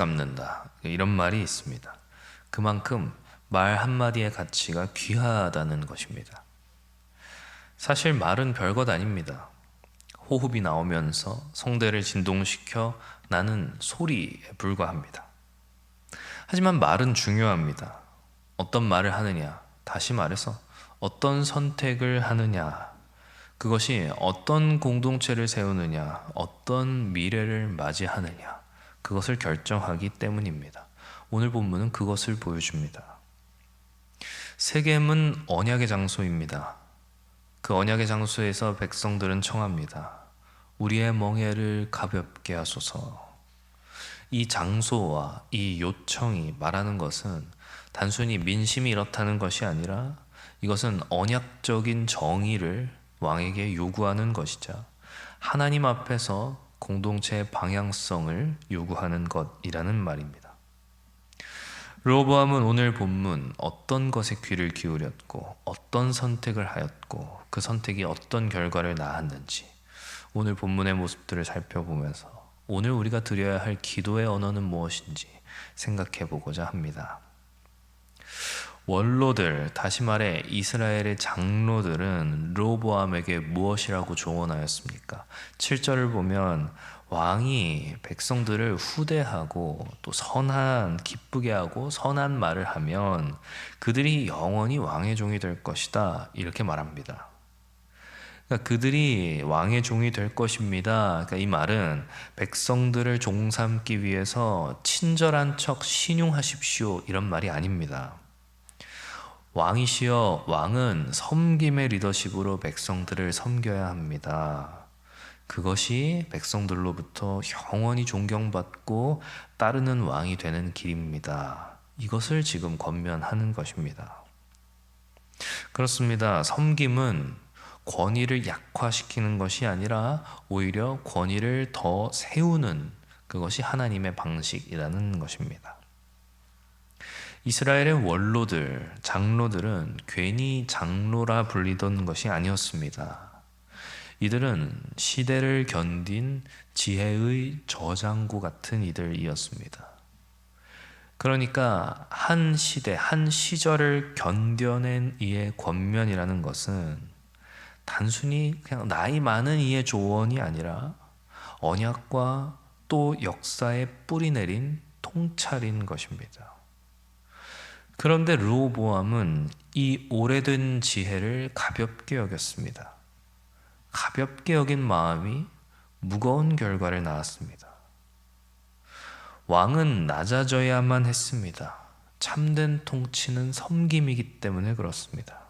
갚는다. 이런 말이 있습니다. 그만큼 말 한마디의 가치가 귀하다는 것입니다. 사실 말은 별것 아닙니다. 호흡이 나오면서 성대를 진동시켜 나는 소리에 불과합니다. 하지만 말은 중요합니다. 어떤 말을 하느냐, 다시 말해서 어떤 선택을 하느냐, 그것이 어떤 공동체를 세우느냐, 어떤 미래를 맞이하느냐, 그것을 결정하기 때문입니다. 오늘 본문은 그것을 보여줍니다. 세겜은 언약의 장소입니다. 그 언약의 장소에서 백성들은 청합니다. 우리의 멍에를 가볍게 하소서. 이 장소와 이 요청이 말하는 것은 단순히 민심이 이렇다는 것이 아니라 이것은 언약적인 정의를 왕에게 요구하는 것이자 하나님 앞에서 공동체의 방향성을 요구하는 것이라는 말입니다. 르호보암은 오늘 본문 어떤 것에 귀를 기울였고 어떤 선택을 하였고 그 선택이 어떤 결과를 낳았는지 오늘 본문의 모습들을 살펴보면서 오늘 우리가 드려야 할 기도의 언어는 무엇인지 생각해 보고자 합니다. 원로들, 다시 말해 이스라엘의 장로들은 르호보암에게 무엇이라고 조언하였습니까? 7절을 보면 왕이 백성들을 후대하고 또 기쁘게 하고 선한 말을 하면 그들이 영원히 왕의 종이 될 것이다. 이렇게 말합니다. 그러니까 그들이 왕의 종이 될 것입니다. 그러니까 이 말은 백성들을 종 삼기 위해서 친절한 척 신용하십시오. 이런 말이 아닙니다. 왕이시여, 왕은 섬김의 리더십으로 백성들을 섬겨야 합니다. 그것이 백성들로부터 영원히 존경받고 따르는 왕이 되는 길입니다. 이것을 지금 권면하는 것입니다. 그렇습니다. 섬김은 권위를 약화시키는 것이 아니라 오히려 권위를 더 세우는 그것이 하나님의 방식이라는 것입니다. 이스라엘의 원로들, 장로들은 괜히 장로라 불리던 것이 아니었습니다. 이들은 시대를 견딘 지혜의 저장고 같은 이들이었습니다. 그러니까 한 시대, 한 시절을 견뎌낸 이의 권면이라는 것은 단순히 그냥 나이 많은 이의 조언이 아니라 언약과 또 역사에 뿌리 내린 통찰인 것입니다. 그런데 르호보암은 이 오래된 지혜를 가볍게 여겼습니다. 가볍게 여긴 마음이 무거운 결과를 낳았습니다. 왕은 낮아져야만 했습니다. 참된 통치는 섬김이기 때문에 그렇습니다.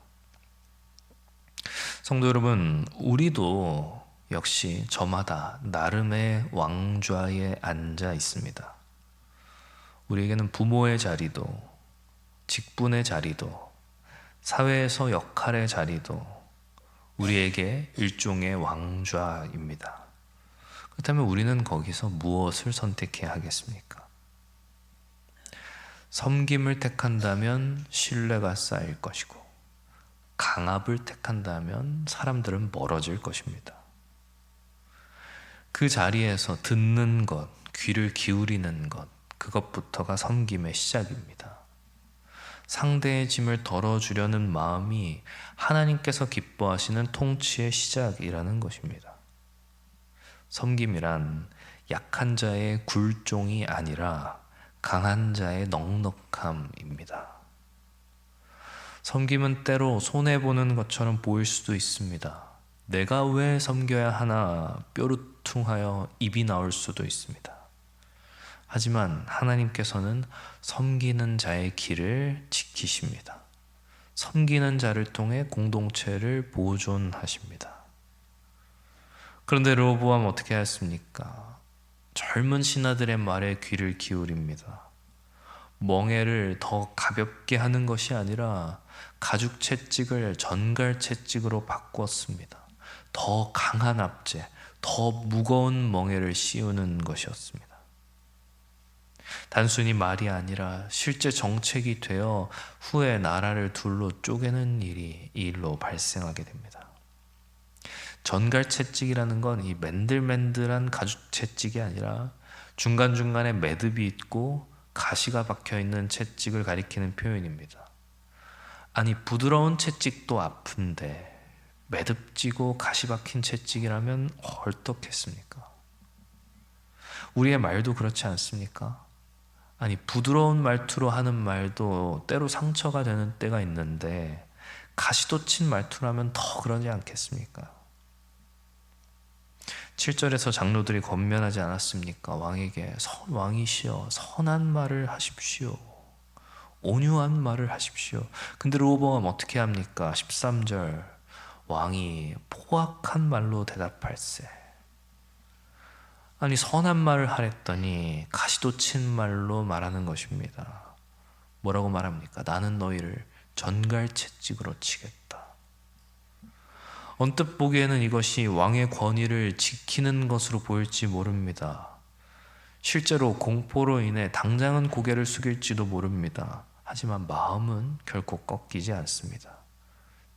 성도 여러분, 우리도 역시 저마다 나름의 왕좌에 앉아 있습니다. 우리에게는 부모의 자리도 직분의 자리도 사회에서 역할의 자리도 우리에게 일종의 왕좌입니다. 그렇다면 우리는 거기서 무엇을 선택해야 하겠습니까? 섬김을 택한다면 신뢰가 쌓일 것이고 강압을 택한다면 사람들은 멀어질 것입니다. 그 자리에서 듣는 것, 귀를 기울이는 것, 그것부터가 섬김의 시작입니다. 상대의 짐을 덜어주려는 마음이 하나님께서 기뻐하시는 통치의 시작이라는 것입니다. 섬김이란 약한 자의 굴종이 아니라 강한 자의 넉넉함입니다. 섬김은 때로 손해보는 것처럼 보일 수도 있습니다. 내가 왜 섬겨야 하나 뾰루퉁하여 입이 나올 수도 있습니다. 하지만 하나님께서는 섬기는 자의 길을 지키십니다. 섬기는 자를 통해 공동체를 보존하십니다. 그런데 르호보암은 어떻게 했습니까? 젊은 신하들의 말에 귀를 기울입니다. 멍에를 더 가볍게 하는 것이 아니라 가죽 채찍을 전갈 채찍으로 바꾸었습니다. 더 강한 압제, 더 무거운 멍에를 씌우는 것이었습니다. 단순히 말이 아니라 실제 정책이 되어 후에 나라를 둘로 쪼개는 일이 이 일로 발생하게 됩니다. 전갈 채찍이라는 건 이 맨들맨들한 가죽 채찍이 아니라 중간중간에 매듭이 있고 가시가 박혀있는 채찍을 가리키는 표현입니다. 아니, 부드러운 채찍도 아픈데 매듭지고 가시 박힌 채찍이라면 어떻겠습니까? 우리의 말도 그렇지 않습니까? 아니, 부드러운 말투로 하는 말도 때로 상처가 되는 때가 있는데 가시도 친 말투라면 더 그러지 않겠습니까? 7절에서 장로들이 권면하지 않았습니까? 왕에게 왕이시여 선한 말을 하십시오. 온유한 말을 하십시오. 근데 르호보암 어떻게 합니까? 13절 왕이 포악한 말로 대답할세. 아니, 선한 말을 하랬더니 가시도 친 말로 말하는 것입니다. 뭐라고 말합니까? 나는 너희를 전갈채찍으로 치겠다. 언뜻 보기에는 이것이 왕의 권위를 지키는 것으로 보일지 모릅니다. 실제로 공포로 인해 당장은 고개를 숙일지도 모릅니다. 하지만 마음은 결코 꺾이지 않습니다.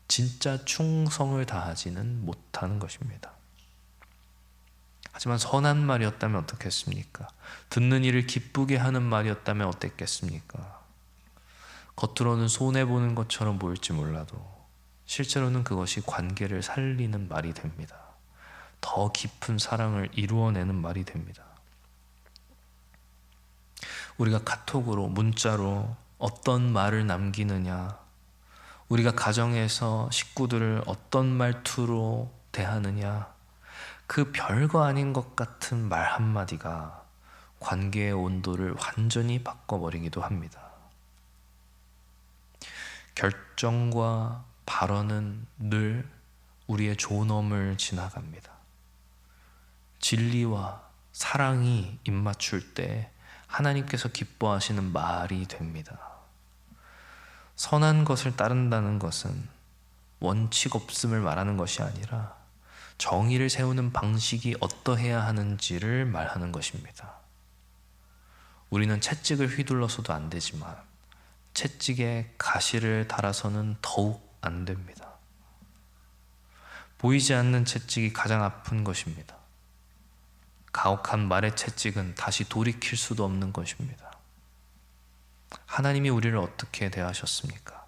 진짜 충성을 다하지는 못하는 것입니다. 하지만 선한 말이었다면 어떻겠습니까? 듣는 이를 기쁘게 하는 말이었다면 어땠겠습니까? 겉으로는 손해보는 것처럼 보일지 몰라도 실제로는 그것이 관계를 살리는 말이 됩니다. 더 깊은 사랑을 이루어내는 말이 됩니다. 우리가 카톡으로, 문자로 어떤 말을 남기느냐, 우리가 가정에서 식구들을 어떤 말투로 대하느냐, 그 별거 아닌 것 같은 말 한마디가 관계의 온도를 완전히 바꿔버리기도 합니다. 결정과 발언은 늘 우리의 존엄을 지나갑니다. 진리와 사랑이 입맞출 때 하나님께서 기뻐하시는 말이 됩니다. 선한 것을 따른다는 것은 원칙 없음을 말하는 것이 아니라 정의를 세우는 방식이 어떠해야 하는지를 말하는 것입니다. 우리는 채찍을 휘둘러서도 안 되지만 채찍에 가시를 달아서는 더욱 안 됩니다. 보이지 않는 채찍이 가장 아픈 것입니다. 가혹한 말의 채찍은 다시 돌이킬 수도 없는 것입니다. 하나님이 우리를 어떻게 대하셨습니까?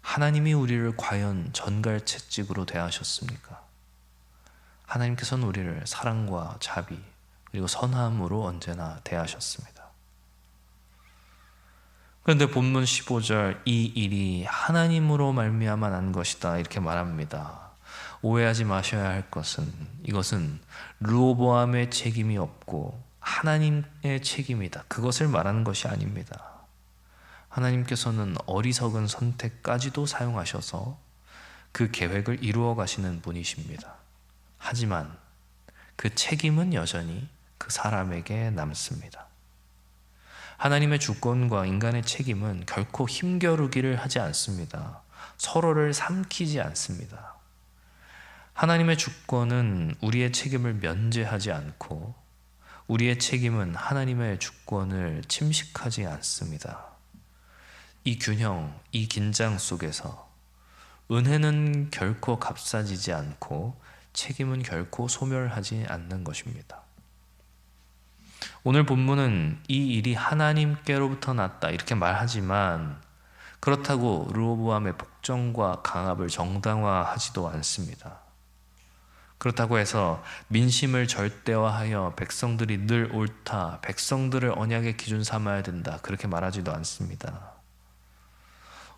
하나님이 우리를 과연 전갈 채찍으로 대하셨습니까? 하나님께서는 우리를 사랑과 자비 그리고 선함으로 언제나 대하셨습니다. 그런데 본문 15절 이 일이 하나님으로 말미암아 난 것이다 이렇게 말합니다. 오해하지 마셔야 할 것은 이것은 르호보암의 책임이 없고 하나님의 책임이다. 그것을 말하는 것이 아닙니다. 하나님께서는 어리석은 선택까지도 사용하셔서 그 계획을 이루어 가시는 분이십니다. 하지만 그 책임은 여전히 그 사람에게 남습니다. 하나님의 주권과 인간의 책임은 결코 힘겨루기를 하지 않습니다. 서로를 삼키지 않습니다. 하나님의 주권은 우리의 책임을 면제하지 않고 우리의 책임은 하나님의 주권을 침식하지 않습니다. 이 균형, 이 긴장 속에서 은혜는 결코 값싸지지 않고 책임은 결코 소멸하지 않는 것입니다. 오늘 본문은 이 일이 하나님께로부터 났다 이렇게 말하지만 그렇다고 르호보암의 복종과 강압을 정당화하지도 않습니다. 그렇다고 해서 민심을 절대화하여 백성들이 늘 옳다, 백성들을 언약의 기준 삼아야 된다 그렇게 말하지도 않습니다.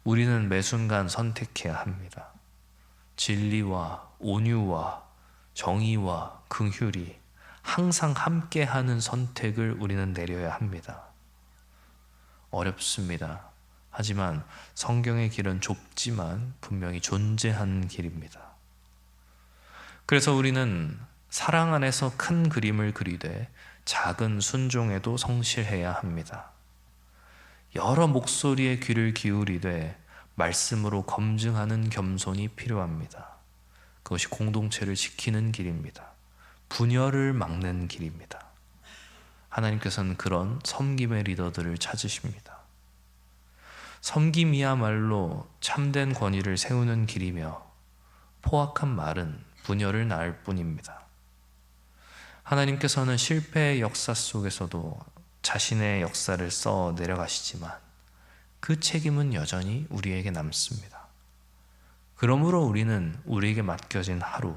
우리는 매 순간 선택해야 합니다. 진리와 온유와 정의와 긍휼이 항상 함께하는 선택을 우리는 내려야 합니다. 어렵습니다. 하지만 성경의 길은 좁지만 분명히 존재하는 길입니다. 그래서 우리는 사랑 안에서 큰 그림을 그리되 작은 순종에도 성실해야 합니다. 여러 목소리의 귀를 기울이되 말씀으로 검증하는 겸손이 필요합니다. 그것이 공동체를 지키는 길입니다. 분열을 막는 길입니다. 하나님께서는 그런 섬김의 리더들을 찾으십니다. 섬김이야말로 참된 권위를 세우는 길이며 포악한 말은 분열을 낳을 뿐입니다. 하나님께서는 실패의 역사 속에서도 자신의 역사를 써 내려가시지만 그 책임은 여전히 우리에게 남습니다. 그러므로 우리는 우리에게 맡겨진 하루,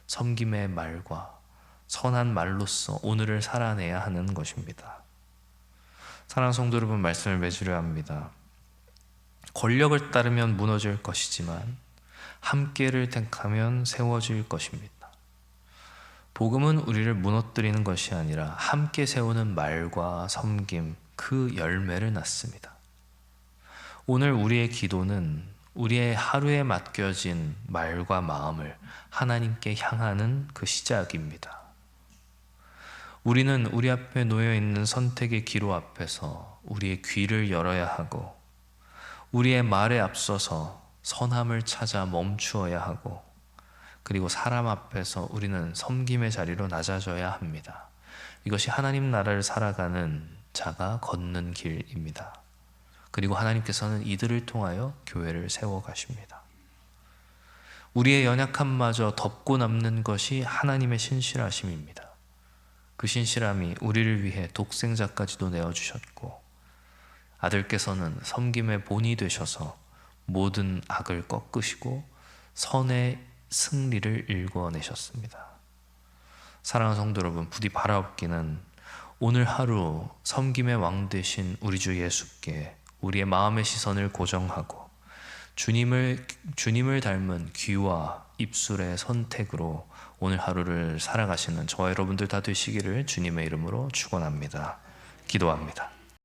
섬김의 말과 선한 말로써 오늘을 살아내야 하는 것입니다. 사랑하는 성도 여러분, 말씀을 맺으려 합니다. 권력을 따르면 무너질 것이지만 함께를 택하면 세워질 것입니다. 복음은 우리를 무너뜨리는 것이 아니라 함께 세우는 말과 섬김, 그 열매를 낳습니다. 오늘 우리의 기도는 우리의 하루에 맡겨진 말과 마음을 하나님께 향하는 그 시작입니다. 우리는 우리 앞에 놓여 있는 선택의 기로 앞에서 우리의 귀를 열어야 하고, 우리의 말에 앞서서 선함을 찾아 멈추어야 하고, 그리고 사람 앞에서 우리는 섬김의 자리로 낮아져야 합니다. 이것이 하나님 나라를 살아가는 자가 걷는 길입니다. 그리고 하나님께서는 이들을 통하여 교회를 세워가십니다. 우리의 연약함마저 덮고 남는 것이 하나님의 신실하심입니다. 그 신실함이 우리를 위해 독생자까지도 내어주셨고, 아들께서는 섬김의 본이 되셔서 모든 악을 꺾으시고 선의 승리를 일궈내셨습니다. 사랑하는 성도 여러분, 부디 바라옵기는 오늘 하루 섬김의 왕 되신 우리 주 예수께 우리의 마음의 시선을 고정하고 주님을 닮은 귀와 입술의 선택으로 오늘 하루를 살아가시는 저와 여러분들 다 되시기를 주님의 이름으로 축원합니다. 기도합니다.